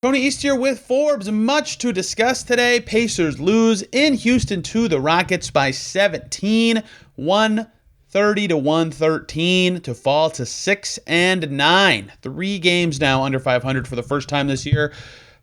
Tony East here with Forbes. Much to discuss today. Pacers lose in Houston to the Rockets by 17, 130 to 113 to fall to 6-9. 3 games now under 500 for the first time this year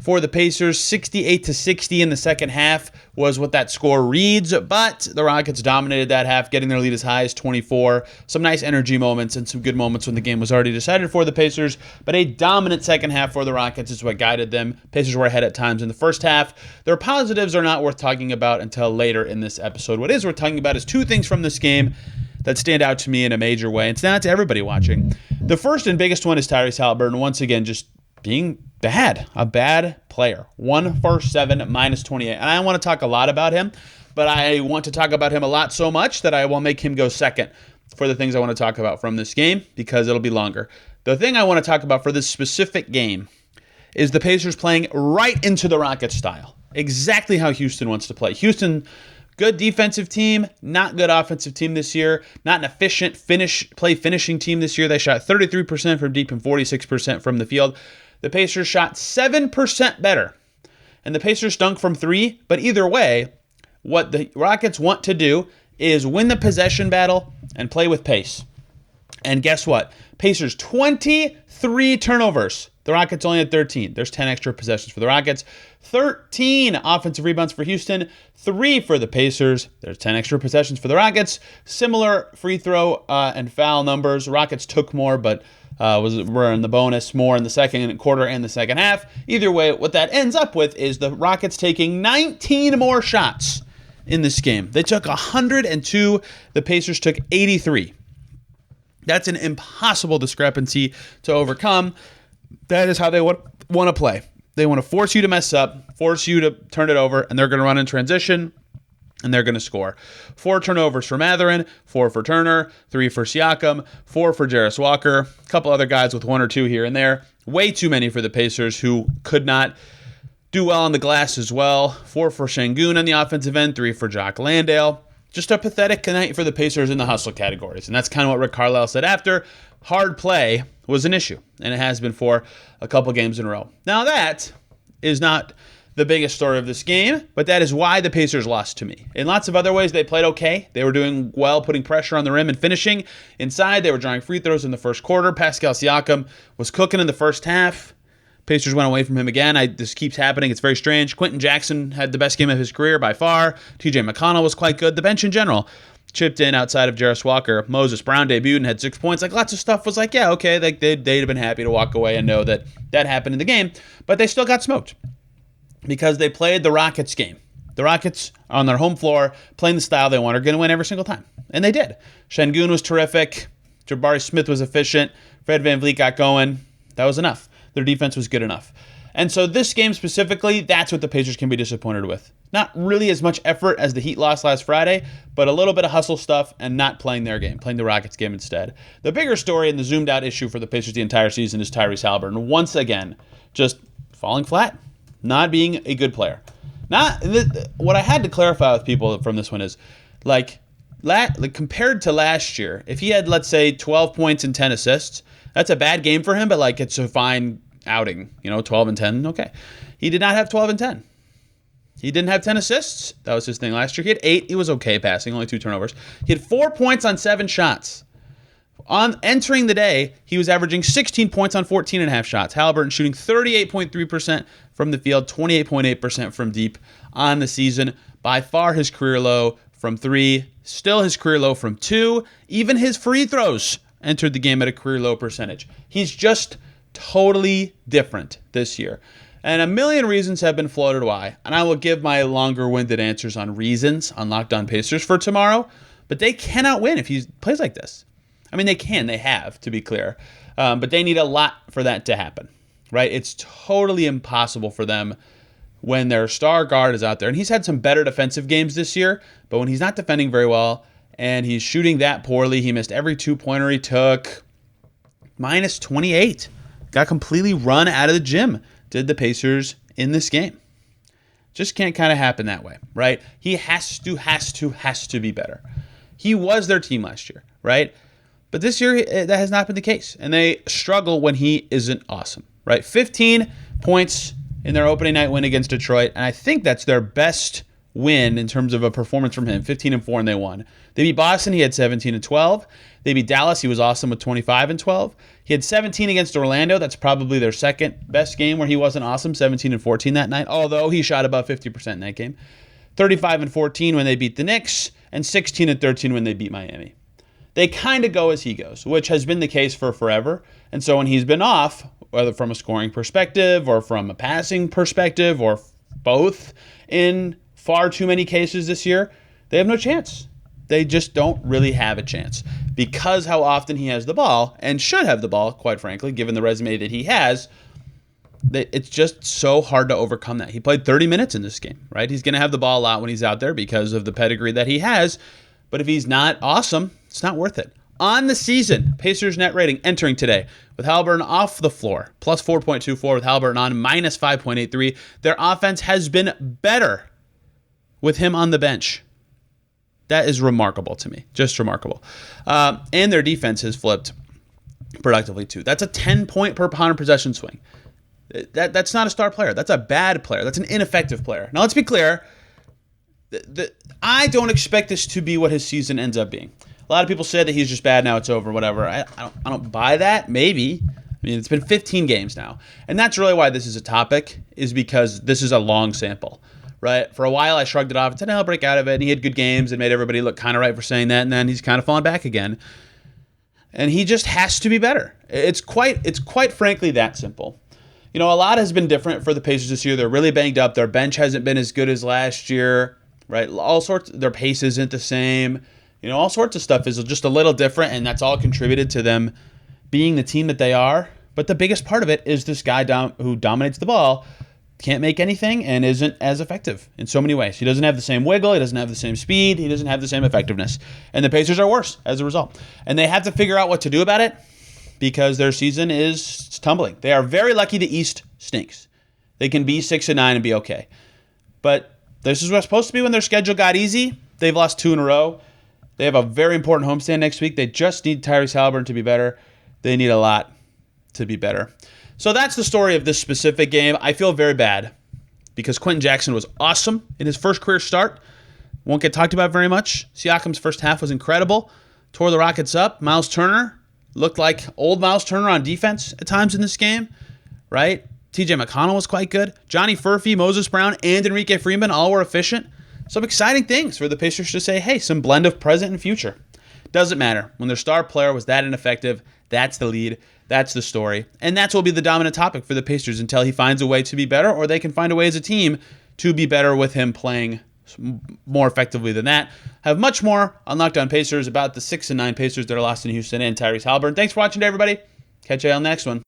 for the Pacers. 68 to 60 in the second half was what that score reads, but the Rockets dominated that half, getting their lead as high as 24. Some nice energy moments and some good moments when the game was already decided for the Pacers, but a dominant second half for the Rockets is what guided them. Pacers were ahead at times in the first half. Their positives are not worth talking about until later in this episode. What is worth talking about is 2 things from this game that stand out to me in a major way, and stand out to everybody watching. The first and biggest one is Tyrese Haliburton once again just being a bad player. 1 for 7, minus 28. And I want to talk a lot about him, but I want to talk about him a lot so much that I will make him go second for the things I want to talk about from this game, because it'll be longer. The thing I want to talk about for this specific game is the Pacers playing right into the Rockets style. Exactly how Houston wants to play. Houston, good defensive team, not good offensive team this year. Not an efficient finishing team this year. They shot 33% from deep and 46% from the field. The Pacers shot 7% better. And the Pacers stunk from 3. But either way, what the Rockets want to do is win the possession battle and play with pace. And guess what? Pacers 23 turnovers. The Rockets only had 13. There's 10 extra possessions for the Rockets. 13 offensive rebounds for Houston. 3 for the Pacers. There's 10 extra possessions for the Rockets. Similar free throw and foul numbers. Rockets took more, but were in the bonus more in the second quarter and the second half. Either way, what that ends up with is the Rockets taking 19 more shots in this game. They took 102. The Pacers took 83. That's an impossible discrepancy to overcome. That is how they want to play. They want to force you to mess up, force you to turn it over, and they're going to run in transition, and they're going to score. 4 turnovers for Mathurin, 4 for Turner, 3 for Siakam, 4 for Jarris Walker, a couple other guys with 1 or 2 here and there. Way too many for the Pacers, who could not do well on the glass as well. 4 for Şengün on the offensive end, 3 for Jock Landale. Just a pathetic night for the Pacers in the hustle categories. And that's kind of what Rick Carlisle said after. Hard play was an issue, and it has been for a couple games in a row. Now that is not the biggest story of this game, but that is why the Pacers lost to me. In lots of other ways, they played okay. They were doing well, putting pressure on the rim and finishing. Inside, they were drawing free throws in the first quarter. Pascal Siakam was cooking in the first half. Pacers went away from him again. This keeps happening. It's very strange. Quentin Jackson had the best game of his career by far. TJ McConnell was quite good. The bench in general chipped in outside of Jarris Walker. Moses Brown debuted and had 6 points. Lots of stuff was yeah, okay. They'd have been happy to walk away and know that happened in the game. But they still got smoked because they played the Rockets game. The Rockets on their home floor, playing the style they want, are going to win every single time. And they did. Şengün was terrific. Jabari Smith was efficient. Fred VanVleet got going. That was enough. Their defense was good enough. And so this game specifically, that's what the Pacers can be disappointed with. Not really as much effort as the Heat lost last Friday, but a little bit of hustle stuff and not playing their game, playing the Rockets game instead. The bigger story and the zoomed out issue for the Pacers the entire season is Tyrese Haliburton. Once again, just falling flat, not being a good player. What I had to clarify with people from this one is, compared to last year, if he had, let's say, 12 points and 10 assists, that's a bad game for him, but it's a fine outing, 12 and 10, okay. He did not have 12 and 10. He didn't have 10 assists. That was his thing last year. He had 8. He was okay passing, only 2 turnovers. He had 4 points on 7 shots. On entering the day, he was averaging 16 points on 14.5 shots. Haliburton shooting 38.3% from the field, 28.8% from deep on the season. By far his career low from 3, still his career low from 2. Even his free throws entered the game at a career low percentage. He's just totally different this year. And a million reasons have been floated why. And I will give my longer-winded answers on reasons on Locked On Pacers for tomorrow. But they cannot win if he plays like this. I mean, they have, to be clear. But they need a lot for that to happen, right? It's totally impossible for them when their star guard is out there. And he's had some better defensive games this year, but when he's not defending very well and he's shooting that poorly, he missed every 2-pointer he took. Minus 28. Got completely run out of the gym, did the Pacers in this game. Just can't kind of happen that way, right? He has to be better. He was their team last year, right? But this year, that has not been the case. And they struggle when he isn't awesome, right? 15 points in their opening night win against Detroit, and I think that's their best win in terms of a performance from him. 15-4, and they won. They beat Boston. He had 17-12. They beat Dallas. He was awesome with 25-12. He had 17 against Orlando. That's probably their second best game where he wasn't awesome. 17-14 that night, although he shot above 50% in that game. 35-14 when they beat the Knicks, and 16-13 when they beat Miami. They kind of go as he goes, which has been the case for forever. And so when he's been off, whether from a scoring perspective or from a passing perspective or both, in far too many cases this year, they have no chance. They just don't really have a chance because how often he has the ball, and should have the ball, quite frankly, given the resume that he has. It's just so hard to overcome that. He played 30 minutes in this game, right? He's going to have the ball a lot when he's out there because of the pedigree that he has. But if he's not awesome, it's not worth it. On the season, Pacers net rating entering today with Haliburton off the floor, plus 4.24 with Haliburton on, minus 5.83. Their offense has been better with him on the bench. That is remarkable to me. Just remarkable. And their defense has flipped productively too. That's a 10-point per 100 possession swing. That's not a star player. That's a bad player. That's an ineffective player. Now, let's be clear. I don't expect this to be what his season ends up being. A lot of people say that he's just bad now, it's over, whatever. I don't buy that. Maybe. I mean, it's been 15 games now. And that's really why this is a topic, is because this is a long sample, right? For a while, I shrugged it off and said, I'll break out of it. And he had good games and made everybody look kind of right for saying that. And then he's kind of fallen back again. And he just has to be better. It's quite frankly that simple. You know, a lot has been different for the Pacers this year. They're really banged up. Their bench hasn't been as good as last year, right? All sorts. Their pace isn't the same. You know, all sorts of stuff is just a little different, and that's all contributed to them being the team that they are. But the biggest part of it is this guy who dominates the ball can't make anything and isn't as effective in so many ways. He doesn't have the same wiggle. He doesn't have the same speed. He doesn't have the same effectiveness. And the Pacers are worse as a result. And they have to figure out what to do about it because their season is tumbling. They are very lucky the East stinks. They can be 6-9 and be okay. But this is what's supposed to be when their schedule got easy. They've lost 2 in a row. They have a very important homestand next week. They just need Tyrese Haliburton to be better. They need a lot to be better. So that's the story of this specific game. I feel very bad because Quentin Jackson was awesome in his first career start. Won't get talked about very much. Siakam's first half was incredible. Tore the Rockets up. Miles Turner looked like old Miles Turner on defense at times in this game, right? TJ McConnell was quite good. Johnny Furphy, Moses Brown, and Enrique Freeman all were efficient. Some exciting things for the Pacers to say, hey, some blend of present and future. Doesn't matter. When their star player was that ineffective, that's the lead. That's the story. And that's what will be the dominant topic for the Pacers until he finds a way to be better, or they can find a way as a team to be better with him playing more effectively than that. I have much more on Locked On Pacers about the 6-9 Pacers that are lost in Houston and Tyrese Haliburton. Thanks for watching, everybody. Catch you on the next one.